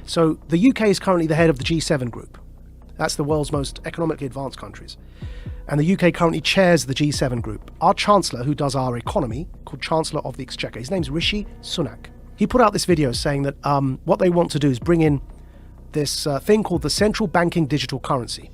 So the UK is currently the head of the G7 group. That's the world's most economically advanced countries. And the UK currently chairs the G7 group. Our Chancellor, who does our economy, called Chancellor of the Exchequer, his name's Rishi Sunak. He put out this video saying that what they want to do is bring in this thing called the central banking digital currency.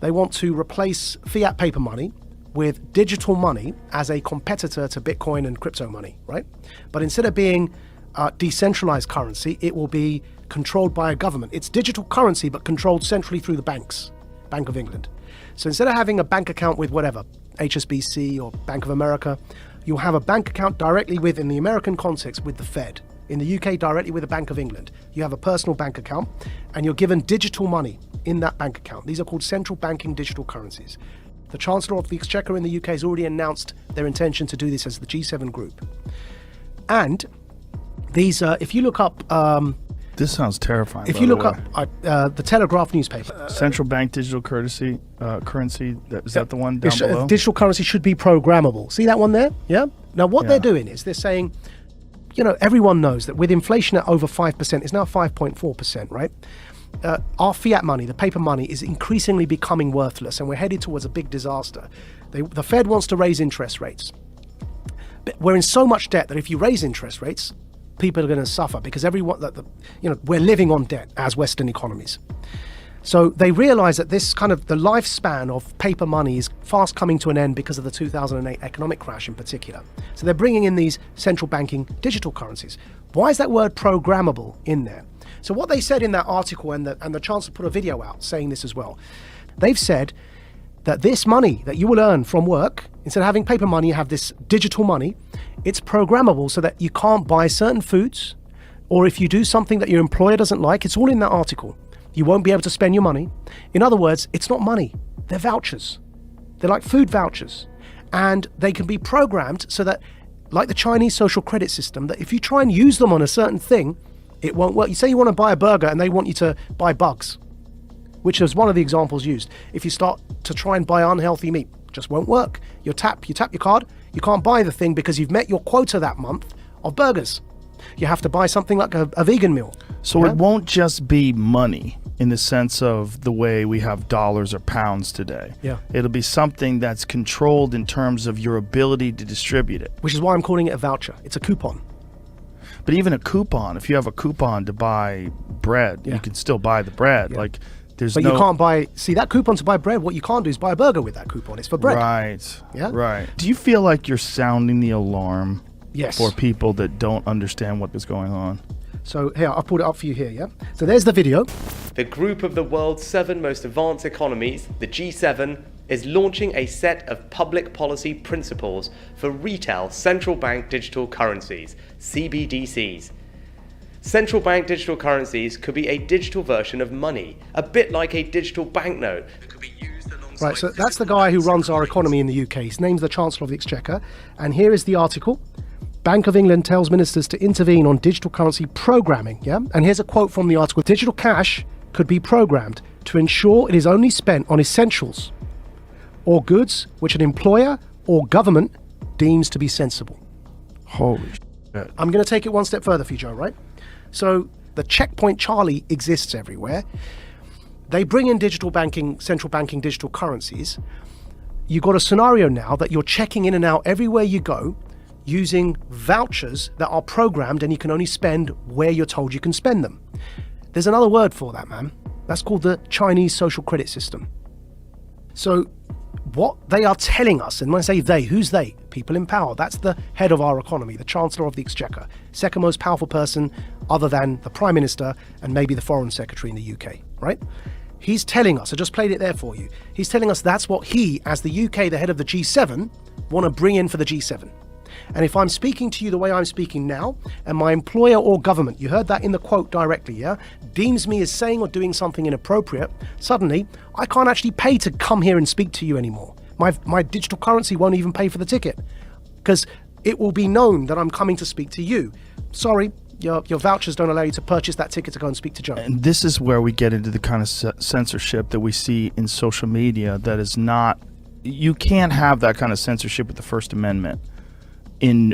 They want to replace fiat paper money with digital money as a competitor to Bitcoin and crypto money, right? But instead of being decentralized currency, it will be controlled by a government. It's digital currency, but controlled centrally through the banks, Bank of England. So instead of having a bank account with whatever, HSBC or Bank of America, you'll have a bank account directly with, in the American context, with the Fed. In the UK, directly with the Bank of England. You have a personal bank account and you're given digital money in that bank account. These are called central banking digital currencies. The Chancellor of the Exchequer in the UK has already announced their intention to do this as the G7 group. And these, if you look up... this sounds terrifying. If you look up the Telegraph newspaper... Central bank digital currency, is that the one down below? Digital currency should be programmable. See that one there? Yeah? Now what they're doing is they're saying, you know, everyone knows that with inflation at over 5%, it's now 5.4%, right? Our fiat money, the paper money, is increasingly becoming worthless and we're headed towards a big disaster. The Fed wants to raise interest rates. But we're in so much debt that if you raise interest rates, people are going to suffer because everyone, we're living on debt as Western economies. So they realize that this kind of the lifespan of paper money is fast coming to an end because of the 2008 economic crash in particular. So they're bringing in these central banking digital currencies. Why is that word programmable in there? So what they said in that article, and the Chancellor put a video out saying this as well, they've said that this money that you will earn from work, instead of having paper money, you have this digital money. It's programmable so that you can't buy certain foods, or if you do something that your employer doesn't like, it's all in that article. You won't be able to spend your money. In other words, it's not money, they're vouchers. They're like food vouchers. And they can be programmed so that, like the Chinese social credit system, that if you try and use them on a certain thing, it won't work. You say you want to buy a burger and they want you to buy bugs, which is one of the examples used. If you start to try and buy unhealthy meat, it just won't work. You tap your card, you can't buy the thing because you've met your quota that month of burgers. You have to buy something like a vegan meal. So it won't just be money in the sense of the way we have dollars or pounds today. Yeah. It'll be something that's controlled in terms of your ability to distribute it. Which is why I'm calling it a voucher. It's a coupon. But even a coupon, if you have a coupon to buy bread, you can still buy the bread. Yeah. But you can't buy, see that coupon to buy bread, what you can't do is buy a burger with that coupon. It's for bread. Right. Yeah. Right. Do you feel like you're sounding the alarm for people that don't understand what is going on? So here, I'll put it up for you here, yeah? So there's the video. The group of the world's 7 most advanced economies, the G7, is launching a set of public policy principles for retail central bank digital currencies, CBDCs. Central bank digital currencies could be a digital version of money, a bit like a digital banknote that could be used alongside... Right, so that's the guy who runs our economy in the UK. His name's the Chancellor of the Exchequer. And here is the article. Bank of England tells ministers to intervene on digital currency programming, yeah? And here's a quote from the article. Digital cash could be programmed to ensure it is only spent on essentials or goods which an employer or government deems to be sensible. Holy shit. I'm going to take it one step further for you, Joe, right? So the checkpoint Charlie exists everywhere. They bring in digital banking, central banking digital currencies. You've got a scenario now that you're checking in and out everywhere you go using vouchers that are programmed and you can only spend where you're told you can spend them. There's another word for that, man. That's called the Chinese social credit system. So what they are telling us, and when I say they, who's they? People in power. That's the head of our economy, the Chancellor of the Exchequer, second most powerful person other than the Prime Minister and maybe the Foreign Secretary in the UK, right? He's telling us, I just played it there for you. He's telling us that's what he, as the UK, the head of the G7, want to bring in for the G7. And if I'm speaking to you the way I'm speaking now, and my employer or government, you heard that in the quote directly, yeah, deems me as saying or doing something inappropriate, suddenly I can't actually pay to come here and speak to you anymore. My digital currency won't even pay for the ticket because it will be known that I'm coming to speak to you. Sorry, your vouchers don't allow you to purchase that ticket to go and speak to Joe. And this is where we get into the kind of censorship that we see in social media that is not, you can't have that kind of censorship with the First Amendment in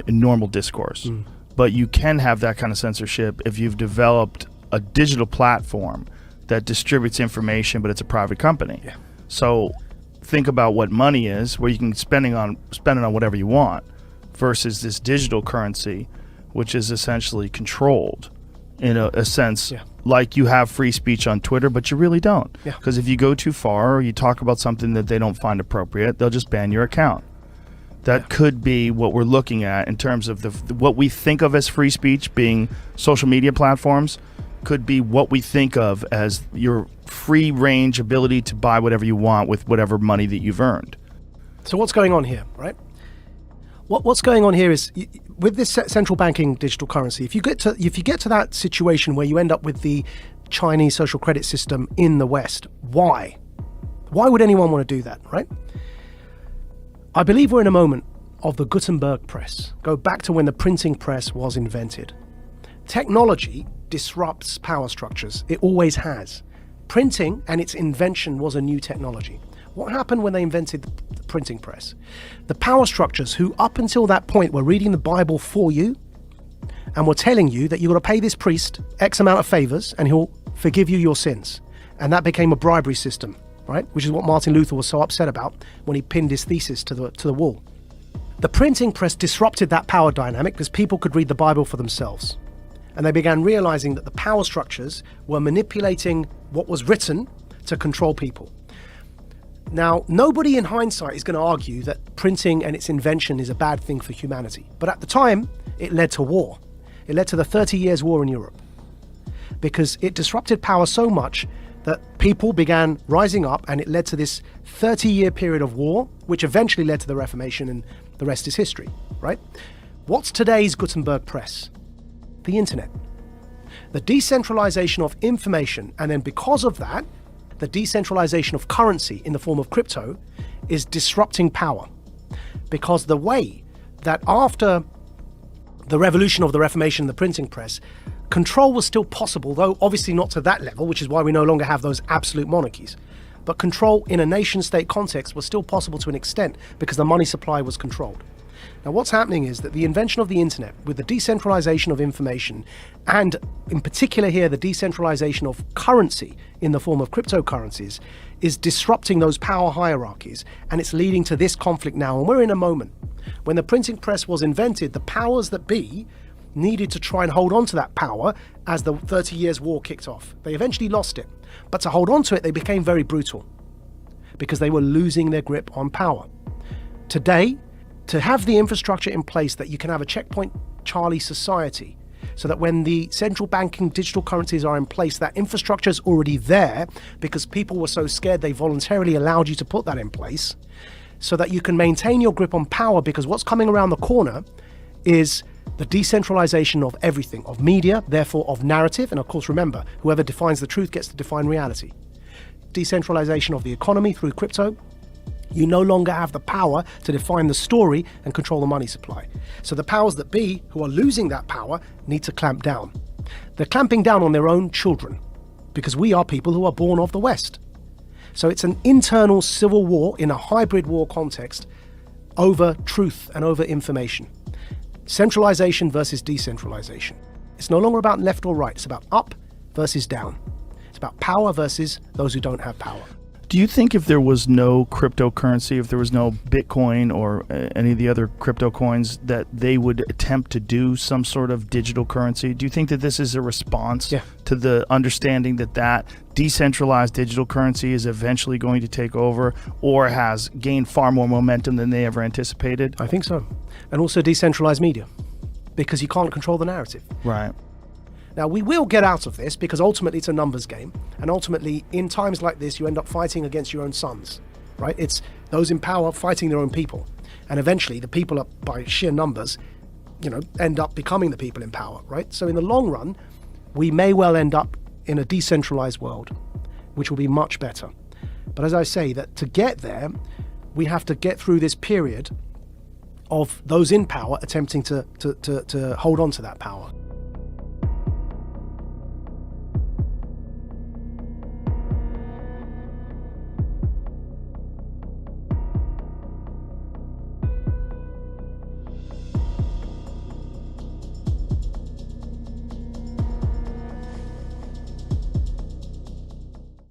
normal discourse. But you can have that kind of censorship if you've developed a digital platform that distributes information, but it's a private company. Yeah. So think about what money is, where you can spend it on whatever you want, versus this digital currency, which is essentially controlled in a sense. Yeah. Like you have free speech on Twitter, but you really don't. Yeah. Because if you go too far or you talk about something that they don't find appropriate, they'll just ban your account. That could be what we're looking at in terms of what we think of as free speech being social media platforms, could be what we think of as your free range ability to buy whatever you want with whatever money that you've earned. So what's going on here, right? What's going on here is with this central banking digital currency, if you get to that situation where you end up with the Chinese social credit system in the West, why would anyone want to do that, right? I believe we're in a moment of the Gutenberg press. Go back to when the printing press was invented. Technology disrupts power structures. It always has. Printing and its invention was a new technology. What happened when they invented the printing press? The power structures who up until that point were reading the Bible for you and were telling you that you've got to pay this priest X amount of favors and he'll forgive you your sins. And that became a bribery system, right? Which is what Martin Luther was so upset about when he pinned his thesis to the wall. The printing press disrupted that power dynamic because people could read the Bible for themselves. And they began realizing that the power structures were manipulating what was written to control people. Now, nobody in hindsight is going to argue that printing and its invention is a bad thing for humanity. But at the time, it led to war. It led to the 30 Years' War in Europe because it disrupted power so much that people began rising up, and it led to this 30-year period of war, which eventually led to the Reformation, and the rest is history, right? What's today's Gutenberg press? The internet. The decentralization of information, and then because of that, the decentralization of currency in the form of crypto is disrupting power. Because the way that after the revolution of the Reformation and the printing press, control was still possible, though obviously not to that level, which is why we no longer have those absolute monarchies. But control in a nation-state context was still possible to an extent because the money supply was controlled. Now what's happening is that the invention of the internet, with the decentralization of information, and in particular here the decentralization of currency in the form of cryptocurrencies, is disrupting those power hierarchies, and it's leading to this conflict now. And we're in a moment when the printing press was invented, the powers that be needed to try and hold on to that power as the 30 Years' War kicked off. They eventually lost it, but to hold on to it they became very brutal because they were losing their grip on power. Today, to have the infrastructure in place that you can have a checkpoint Charlie society, so that when the central banking digital currencies are in place, that infrastructure is already there because people were so scared they voluntarily allowed you to put that in place, so that you can maintain your grip on power, because what's coming around the corner is the decentralization of everything, of media, therefore of narrative, and of course remember, whoever defines the truth gets to define reality. Decentralization of the economy through crypto. You no longer have the power to define the story and control the money supply. So the powers that be, who are losing that power, need to clamp down. They're clamping down on their own children, because we are people who are born of the West. So it's an internal civil war in a hybrid war context over truth and over information. Centralization versus decentralization. It's no longer about left or right, it's about up versus down. It's about power versus those who don't have power. Do you think if there was no cryptocurrency, if there was no Bitcoin or any of the other crypto coins, that they would attempt to do some sort of digital currency? Do you think that this is a response to the understanding that decentralized digital currency is eventually going to take over, or has gained far more momentum than they ever anticipated? I think so. And also decentralized media, because you can't control the narrative. Right. Now, we will get out of this because ultimately it's a numbers game. And ultimately, in times like this, you end up fighting against your own sons, right? It's those in power fighting their own people. And eventually, the people, are, by sheer numbers, end up becoming the people in power, right? So in the long run, we may well end up in a decentralized world, which will be much better. But as I say, that to get there, we have to get through this period of those in power attempting to hold on to that power.